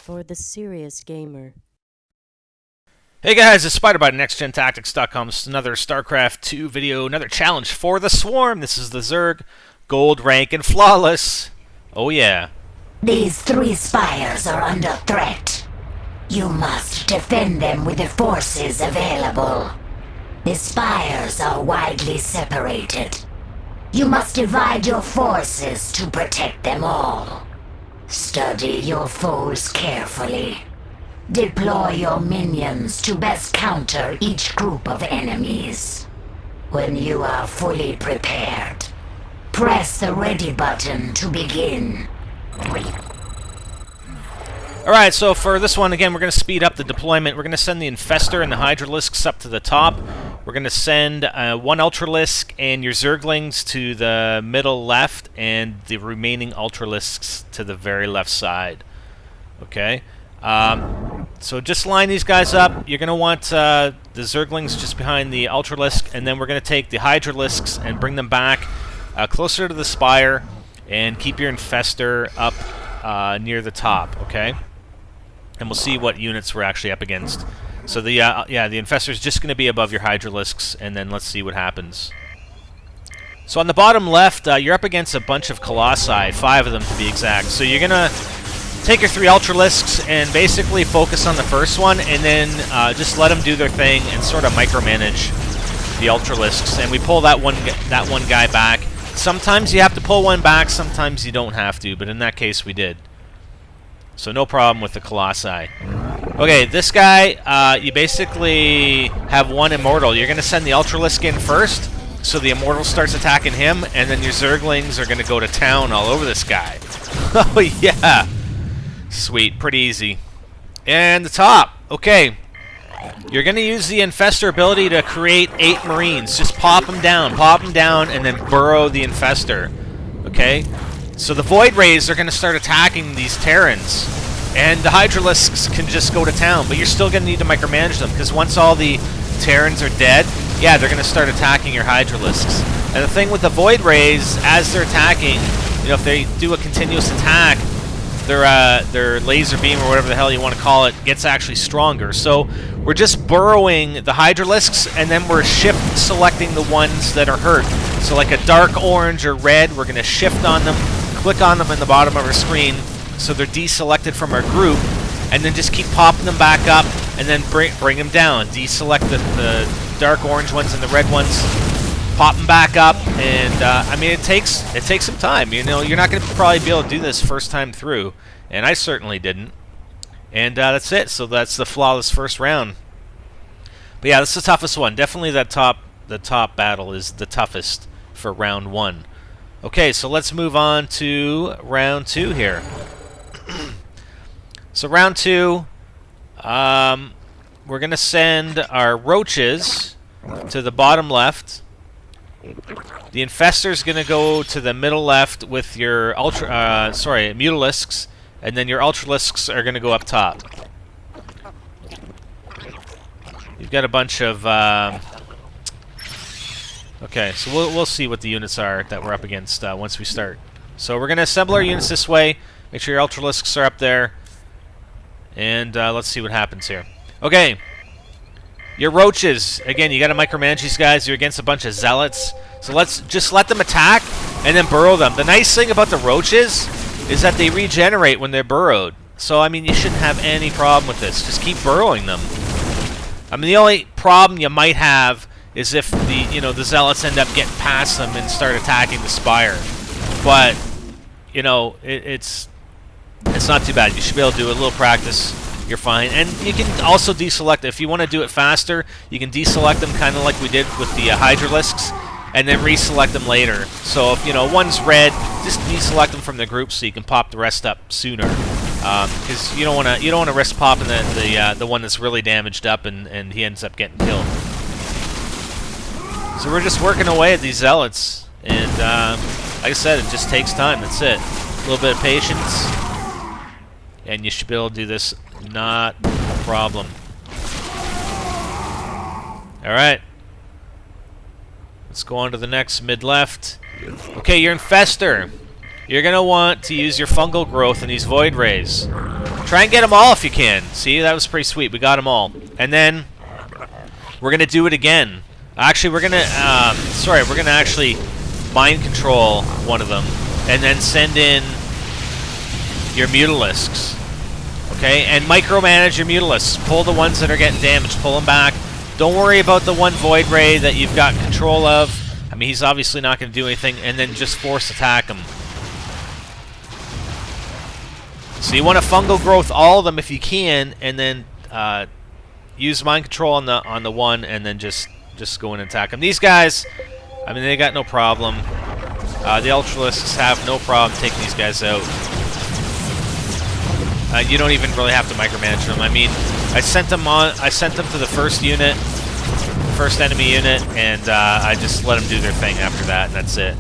for the serious gamer. Hey guys, it's Spider by NextGenTactics.com. This is another Starcraft 2 video, another challenge for the Swarm. This is the Zerg, Gold rank and Flawless. Oh yeah. These three spires are under threat. You must defend them with the forces available. The spires are widely separated. You must divide your forces to protect them all. Study your foes carefully. Deploy your minions to best counter each group of enemies. When you are fully prepared, press the ready button to begin. Alright, so for this one, again, we're going to speed up the deployment. We're going to send the Infestor and the Hydralisks up to the top. We're going to send one Ultralisk and your Zerglings to the middle left, and the remaining Ultralisks to the very left side. Okay? So just line these guys up. You're going to want the Zerglings just behind the Ultralisk, and then we're going to take the Hydralisks and bring them back closer to the Spire, and keep your Infestor up near the top, okay? And we'll see what units we're actually up against. So the Infestor's just going to be above your Hydralisks, and then let's see what happens. So on the bottom left, you're up against a bunch of Colossi, 5 of them to be exact. So you're going to take your 3 Ultralisks and basically focus on the first one, and then just let them do their thing and sort of micromanage the Ultralisks. And we pull that one guy back. Sometimes you have to pull one back, sometimes you don't have to, but in that case we did. So no problem with the Colossi. Okay, this guy, you basically have one Immortal. You're going to send the Ultralisk in first, so the Immortal starts attacking him, and then your Zerglings are going to go to town all over this guy. Oh yeah! Sweet, pretty easy. And the top, okay. You're going to use the Infestor ability to create 8 Marines. Just pop them down, and then burrow the Infestor. Okay? So the Void Rays are going to start attacking these Terrans. And the Hydralisks can just go to town, but you're still going to need to micromanage them, because once all the Terrans are dead, yeah, they're going to start attacking your Hydralisks. And the thing with the Void Rays, as they're attacking, you know, if they do a continuous attack, their laser beam, or whatever the hell you want to call it, gets actually stronger. So we're just burrowing the Hydralisks, and then we're shift selecting the ones that are hurt. So like a dark orange or red, we're going to shift on them, click on them in the bottom of our screen, so they're deselected from our group, and then just keep popping them back up, and then bring them down. Deselect the dark orange ones and the red ones, pop them back up, and I mean, it takes some time. You know, you're not going to probably be able to do this first time through, and I certainly didn't. And that's it. So that's the flawless first round. But yeah, that's the toughest one. Definitely the top battle is the toughest for round 1. Okay, so let's move on to round 2 here. So round 2, we're going to send our Roaches to the bottom left. The Infestor's going to go to the middle left with your Mutalisks, and then your Ultralisks are going to go up top. You've got a bunch of okay, so we'll see what the units are that we're up against once we start. So we're going to assemble our units this way. Make sure your Ultralisks are up there, and let's see what happens here. Okay. Your Roaches, again, you got to micromanage these guys. You're against a bunch of Zealots. So let's just let them attack and then burrow them. The nice thing about the Roaches is that they regenerate when they're burrowed. So, I mean, you shouldn't have any problem with this. Just keep burrowing them. I mean, the only problem you might have is if the Zealots end up getting past them and start attacking the Spire. But, you know, it's not too bad. You should be able to do a little practice. You're fine. And you can also deselect. If you want to do it faster, you can deselect them kind of like we did with the Hydralisks, and then reselect them later. So if, you know, one's red, just deselect them from the group so you can pop the rest up sooner. Because you don't want to risk popping the one that's really damaged up and he ends up getting killed. So we're just working away at these Zealots, and like I said, it just takes time. That's it. A little bit of patience, and you should be able to do this. Not a problem. Alright. Let's go on to the next mid-left. Okay, your Infestor. You're going to want to use your fungal growth in these Void Rays. Try and get them all if you can. See, that was pretty sweet. We got them all. And then we're going to do it again. Actually, we're going to... sorry, we're going to actually mind control one of them. And then send in your Mutalisks. Okay? And micromanage your Mutalisks. Pull the ones that are getting damaged. Pull them back. Don't worry about the one Void Ray that you've got control of. I mean, he's obviously not going to do anything. And then just force attack him. So you want to fungal growth all of them if you can, and then use mind control on the one, and then just go in and attack them. These guys, I mean, they got no problem. The Ultralisks have no problem taking these guys out. You don't even really have to micromanage them. I mean, I sent them to the first unit, first enemy unit, and I just let them do their thing after that, and that's it.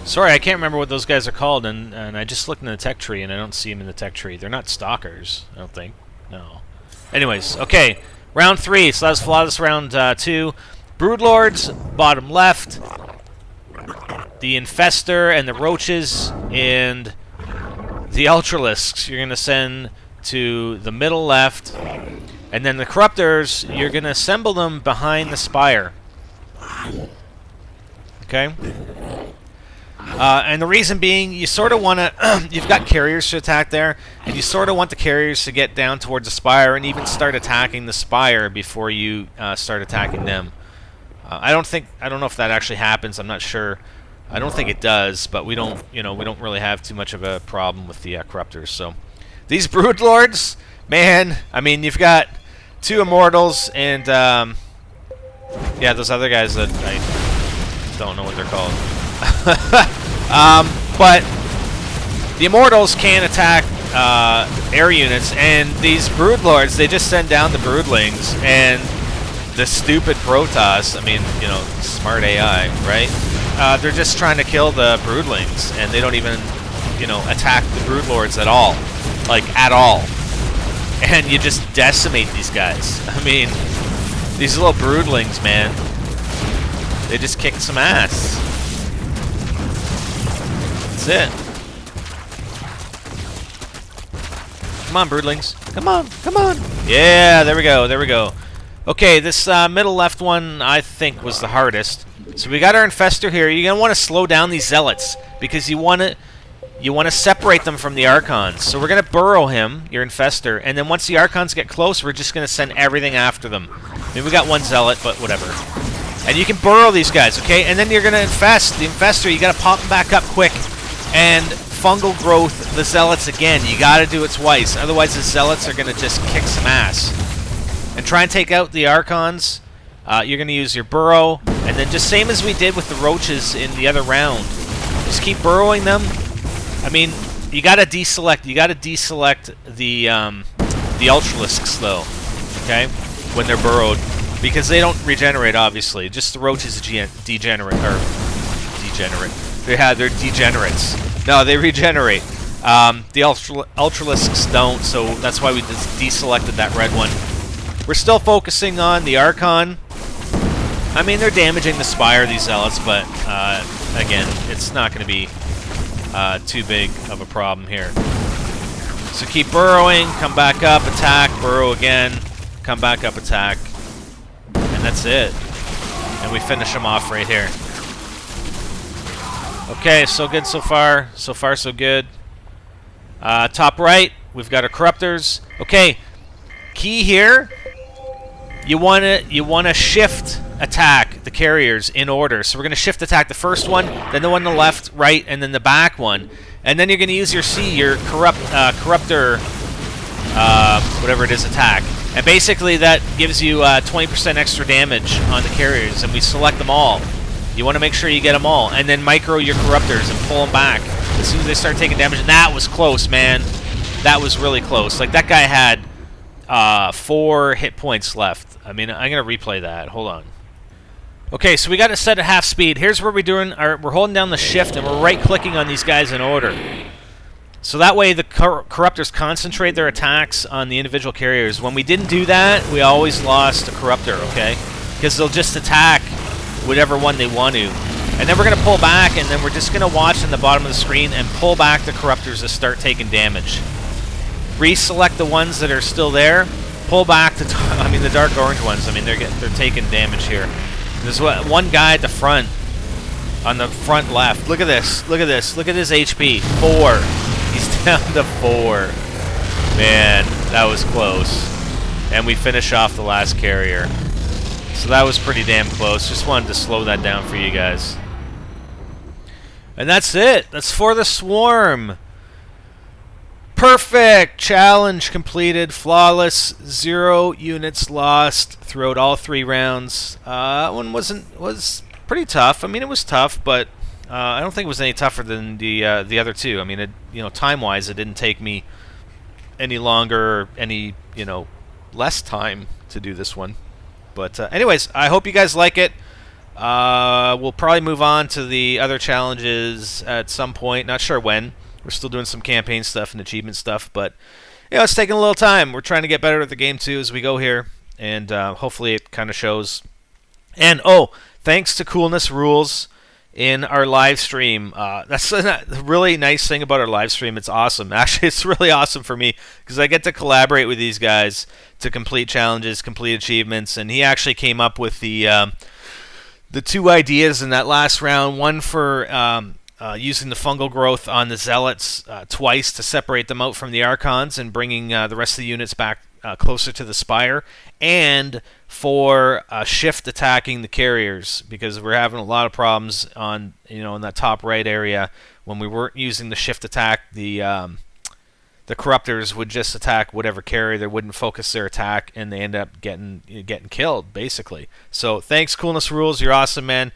Sorry, I can't remember what those guys are called, and I just looked in the tech tree, and I don't see them in the tech tree. They're not stalkers, I don't think. No. Anyways, okay. Round 3, so that's flawless round 2. Broodlords, bottom left. The Infestor and the Roaches and the Ultralisks you're going to send to the middle left. And then the Corruptors, you're going to assemble them behind the Spire. Okay? And the reason being, you sort of want to... you've got carriers to attack there, and you sort of want the carriers to get down towards the Spire and even start attacking the Spire before you start attacking them. I don't know if that actually happens. I'm not sure. I don't think it does, but we don't really have too much of a problem with the Corruptors. So these Broodlords, man, I mean, you've got 2 Immortals and yeah, those other guys that I don't know what they're called. But the Immortals can attack air units, and these Broodlords, they just send down the Broodlings, and the stupid Protoss, I mean, you know, smart AI, right? They're just trying to kill the Broodlings, and they don't even, you know, attack the Broodlords at all. Like, at all. And you just decimate these guys. I mean, these little Broodlings, man, they just kick some ass. That's it. Come on, Broodlings. Come on, come on. Yeah, there we go, there we go. Okay, this middle left one, I think, was the hardest. So we got our Infestor here. You're going to want to slow down these Zealots, because you want to separate them from the Archons. So we're going to burrow him, your Infestor, and then once the Archons get close, we're just going to send everything after them. I mean, we got 1 Zealot, but whatever. And you can burrow these guys, okay? And then you're going to infest the Infestor. You got to pop them back up quick and fungal growth the Zealots again. You got to do it twice. Otherwise, the Zealots are going to just kick some ass. And try and take out the Archons. You're going to use your burrow. And then just same as we did with the Roaches in the other round. Just keep burrowing them. I mean, you got to deselect. You got to deselect the Ultralisks, though. Okay? When they're burrowed. Because they don't regenerate, obviously. Just the Roaches degenerate. Or, degenerate. Yeah, they're degenerates. No, they regenerate. The Ultralisks don't, so that's why we just deselected that red one. We're still focusing on the Archon. I mean, they're damaging the Spire, these Zealots, but again, it's not going to be too big of a problem here. So keep burrowing, come back up, attack, burrow again, come back up, attack, and that's it. And we finish them off right here. Okay, so good so far. So far, so good. Top right, we've got our Corruptors. Okay, key here. You wanna shift attack the carriers in order. So we're gonna shift attack the first one, then the one on the left, right, and then the back one, and then you're gonna use your C, your Corruptor, whatever it is, attack. And basically that gives you 20% extra damage on the carriers, and we select them all. You want to make sure you get them all, and then micro your Corruptors and pull them back as soon as they start taking damage. And that was close, man. That was really close. Like, that guy had 4 hit points left. I mean, I'm gonna replay that. Hold on. Okay, so we got it set at half speed. Here's where we're holding down the shift and we're right-clicking on these guys in order. So that way the Corruptors concentrate their attacks on the individual carriers. When we didn't do that, we always lost a Corruptor, okay? Because they'll just attack whatever one they want to. And then we're going to pull back, and then we're just going to watch in the bottom of the screen and pull back the Corruptors to start taking damage. reselect the ones that are still there, pull back to I mean the dark orange ones. I mean they're taking damage here. There's one guy at the front, on the front left. Look at this. Look at this. Look at his HP. 4. He's down to 4. Man, that was close. And we finish off the last carrier. So that was pretty damn close. Just wanted to slow that down for you guys. And that's it. That's for the swarm. Perfect! Challenge completed. Flawless. 0 units lost throughout all 3 rounds. That one was pretty tough. I mean, it was tough, but I don't think it was any tougher than the other 2. I mean, time-wise, it didn't take me any longer, or any less time to do this one. But anyways, I hope you guys like it. We'll probably move on to the other challenges at some point. Not sure when. We're still doing some campaign stuff and achievement stuff, but it's taking a little time. We're trying to get better at the game too as we go here, and hopefully it kind of shows. And thanks to Coolness Rules in our live stream. That's a really nice thing about our live stream. It's awesome. Actually, it's really awesome for me because I get to collaborate with these guys to complete challenges, complete achievements, and he actually came up with the 2 ideas in that last round. One for using the fungal growth on the zealots twice to separate them out from the archons and bringing the rest of the units back closer to the spire, and for shift attacking the carriers, because we're having a lot of problems on in that top right area when we weren't using the shift attack. The corruptors would just attack whatever carrier. They wouldn't focus their attack, and they end up getting killed basically. So thanks, Coolness Rules. You're awesome, man.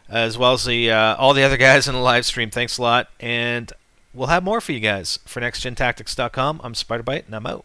As well as all the other guys in the live stream. Thanks a lot, and we'll have more for you guys. For NextGenTactics.com, I'm SpiderBite, and I'm out.